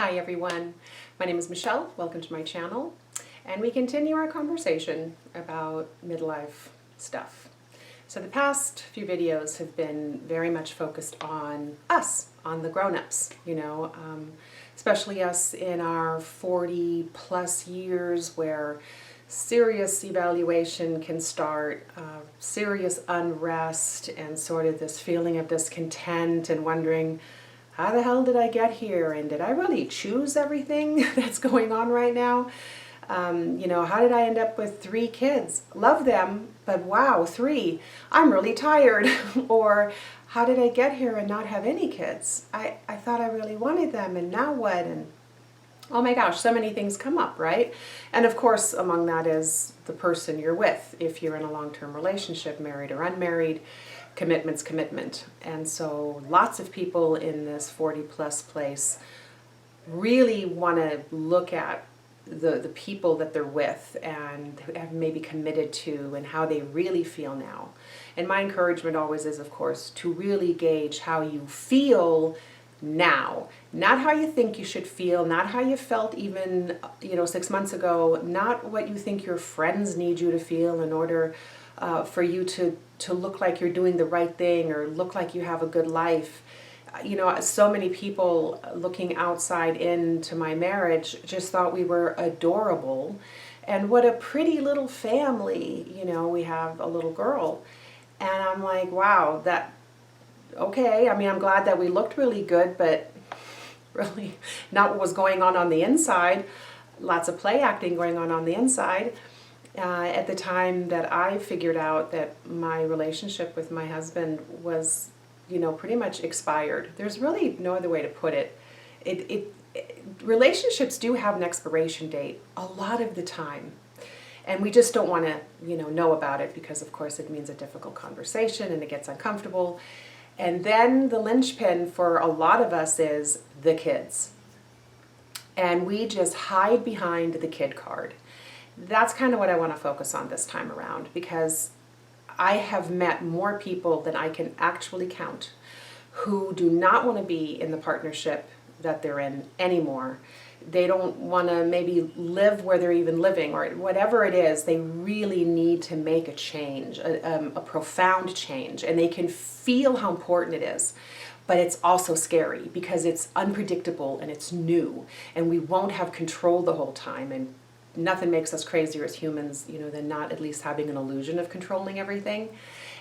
Hi everyone, my name is Michelle. Welcome to my channel, and we continue our conversation about midlife stuff. So the past few videos have been very much focused on us, on the grown-ups, especially us in our 40 plus years where serious evaluation can start, serious unrest and sort of this feeling of discontent and wondering, how the hell did I get here? And did I really choose everything that's going on right now? How did I end up with 3 kids? Love them, but wow, 3. I'm really tired. Or how did I get here and not have any kids? I thought I really wanted them, and now what? And oh my gosh, so many things come up, right? And of course, among that is the person you're with. If you're in a long-term relationship, married or unmarried, commitment's commitment. And so lots of people in this 40 plus place really want to look at the people that they're with and have maybe committed to and how they really feel now. And my encouragement always is, of course, to really gauge how you feel now, not how you think you should feel, not how you felt even 6 months ago, not what you think your friends need you to feel in order for you to look like you're doing the right thing or look like you have a good life. So many people looking outside into my marriage just thought we were adorable, and what a pretty little family. We have a little girl, and I'm like, wow, okay. I mean, I'm glad that we looked really good, but really not what was going on the inside. Lots of play acting going on the inside. At the time that I figured out that my relationship with my husband was, pretty much expired. There's really no other way to put it. Relationships do have an expiration date a lot of the time. And we just don't want to, know about it because, of course, it means a difficult conversation and it gets uncomfortable. And then the linchpin for a lot of us is the kids. And we just hide behind the kid card. That's kind of what I want to focus on this time around, because I have met more people than I can actually count who do not want to be in the partnership that they're in anymore. They don't want to maybe live where they're even living, or whatever it is. They really need to make a change, a profound change, and they can feel how important it is. But it's also scary because it's unpredictable and it's new, and we won't have control the whole time. And nothing makes us crazier as humans, than not at least having an illusion of controlling everything.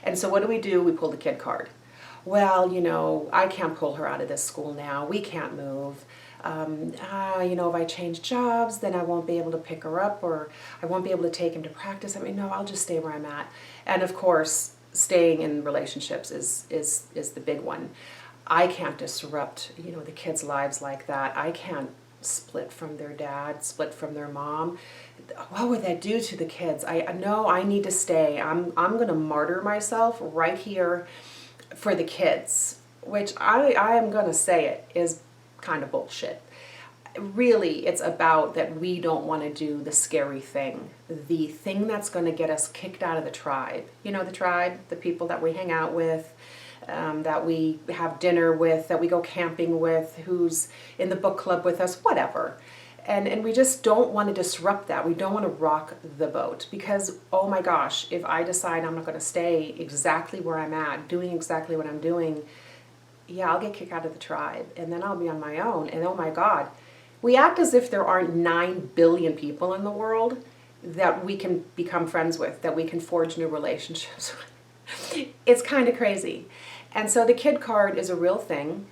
And so what do? We pull the kid card. Well, I can't pull her out of this school now. We can't move. If I change jobs, then I won't be able to pick her up, or I won't be able to take him to practice. No, I'll just stay where I'm at. And of course, staying in relationships is the big one. I can't disrupt, the kids' lives like that. I can't split from their dad, split from their mom. What would that do to the kids? I know I need to stay. I'm going to martyr myself right here for the kids, which I am going to say it is kind of bullshit. Really, it's about that we don't want to do the scary thing, the thing that's going to get us kicked out of the tribe. The tribe, the people that we hang out with, that we have dinner with, that we go camping with, who's in the book club with us, whatever. And we just don't want to disrupt that. We don't want to rock the boat because, oh my gosh, if I decide I'm not going to stay exactly where I'm at, doing exactly what I'm doing, yeah, I'll get kicked out of the tribe, and then I'll be on my own. And oh my God, we act as if there aren't 9 billion people in the world that we can become friends with, that we can forge new relationships with. It's kind of crazy. And so the kid card is a real thing,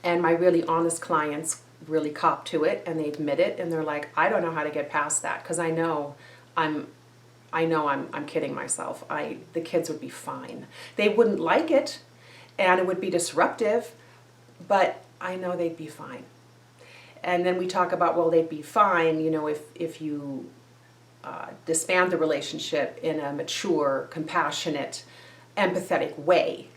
and my really honest clients really cop to it, and they admit it, and they're like, I don't know how to get past that, because I know I'm kidding myself. The kids would be fine. They wouldn't like it, and it would be disruptive, but I know they'd be fine. And then we talk about, well, they'd be fine, if you disband the relationship in a mature, compassionate, empathetic way.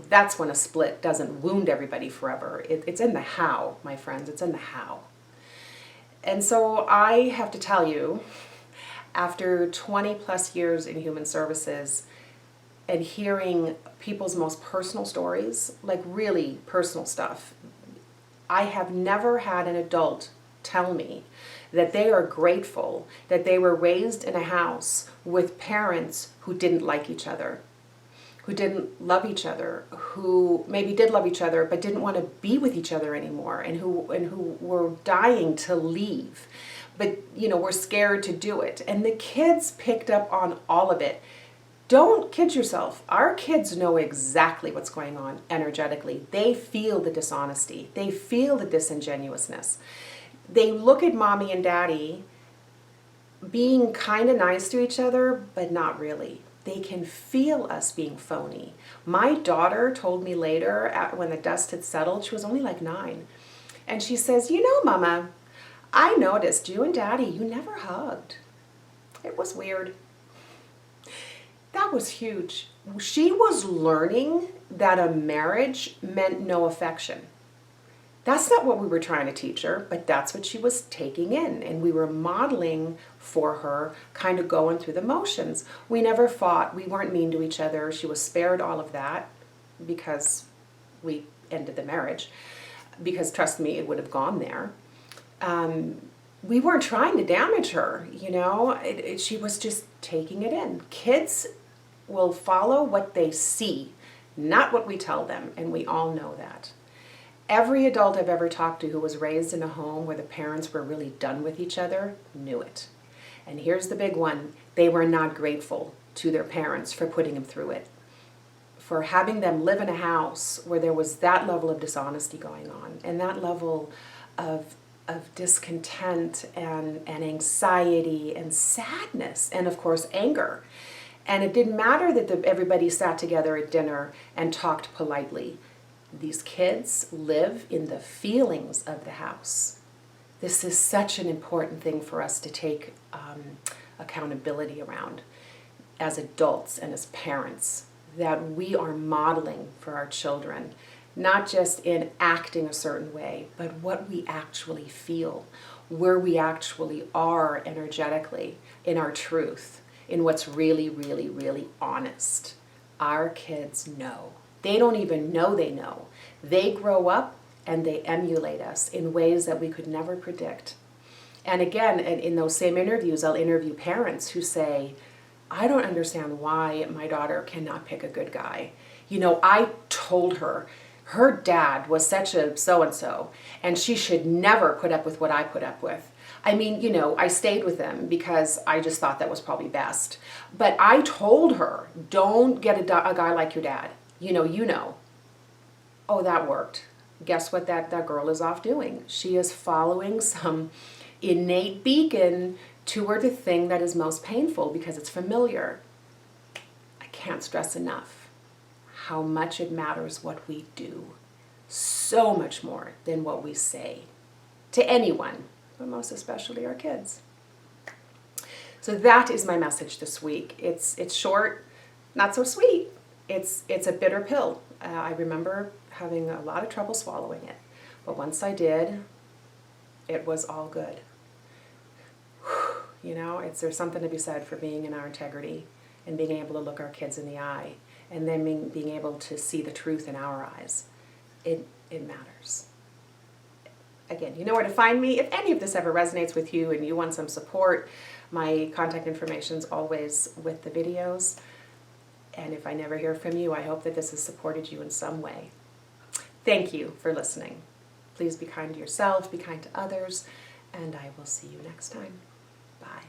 That's when a split doesn't wound everybody forever. It's in the how, my friends. It's in the how. And so I have to tell you, after 20 plus years in human services and hearing people's most personal stories, like really personal stuff, I have never had an adult tell me that they are grateful that they were raised in a house with parents who didn't like each other, who didn't love each other, who maybe did love each other but didn't want to be with each other anymore, and who were dying to leave, but were scared to do it. And the kids picked up on all of it. Don't kid yourself. Our kids know exactly what's going on energetically. They feel the dishonesty. They feel the disingenuousness. They look at mommy and daddy being kind of nice to each other, but not really. They can feel us being phony. My daughter told me later, when the dust had settled, she was only like 9, and she says, Mama, I noticed you and Daddy, you never hugged. It was weird. That was huge. She was learning that a marriage meant no affection. That's not what we were trying to teach her, but that's what she was taking in. And we were modeling for her, kind of going through the motions. We never fought. We weren't mean to each other. She was spared all of that because we ended the marriage. Because trust me, it would have gone there. We weren't trying to damage her, she was just taking it in. Kids will follow what they see, not what we tell them, and we all know that. Every adult I've ever talked to who was raised in a home where the parents were really done with each other knew it. And here's the big one. They were not grateful to their parents for putting them through it, for having them live in a house where there was that level of dishonesty going on and that level of discontent and anxiety and sadness and, of course, anger. And it didn't matter that everybody sat together at dinner and talked politely. These kids live in the feelings of the house. This is such an important thing for us to take accountability around as adults and as parents, that we are modeling for our children, not just in acting a certain way, but what we actually feel, where we actually are energetically in our truth, in what's really, really, really honest. Our kids know. They don't even know they know. They grow up and they emulate us in ways that we could never predict. And again, in those same interviews, I'll interview parents who say, I don't understand why my daughter cannot pick a good guy. I told her dad was such a so-and-so, and she should never put up with what I put up with. I mean, I stayed with them because I just thought that was probably best. But I told her, don't get a guy like your dad. Oh, that worked. Guess what that girl is off doing? She is following some innate beacon toward the thing that is most painful because it's familiar. I can't stress enough how much it matters what we do. So much more than what we say to anyone, but most especially our kids. So that is my message this week. It's short, not so sweet. It's a bitter pill. I remember having a lot of trouble swallowing it, but once I did, it was all good. There's something to be said for being in our integrity and being able to look our kids in the eye, and then being able to see the truth in our eyes. It matters. Again, you know where to find me. If any of this ever resonates with you and you want some support, my contact information is always with the videos. And if I never hear from you, I hope that this has supported you in some way. Thank you for listening. Please be kind to yourself, be kind to others, and I will see you next time. Bye.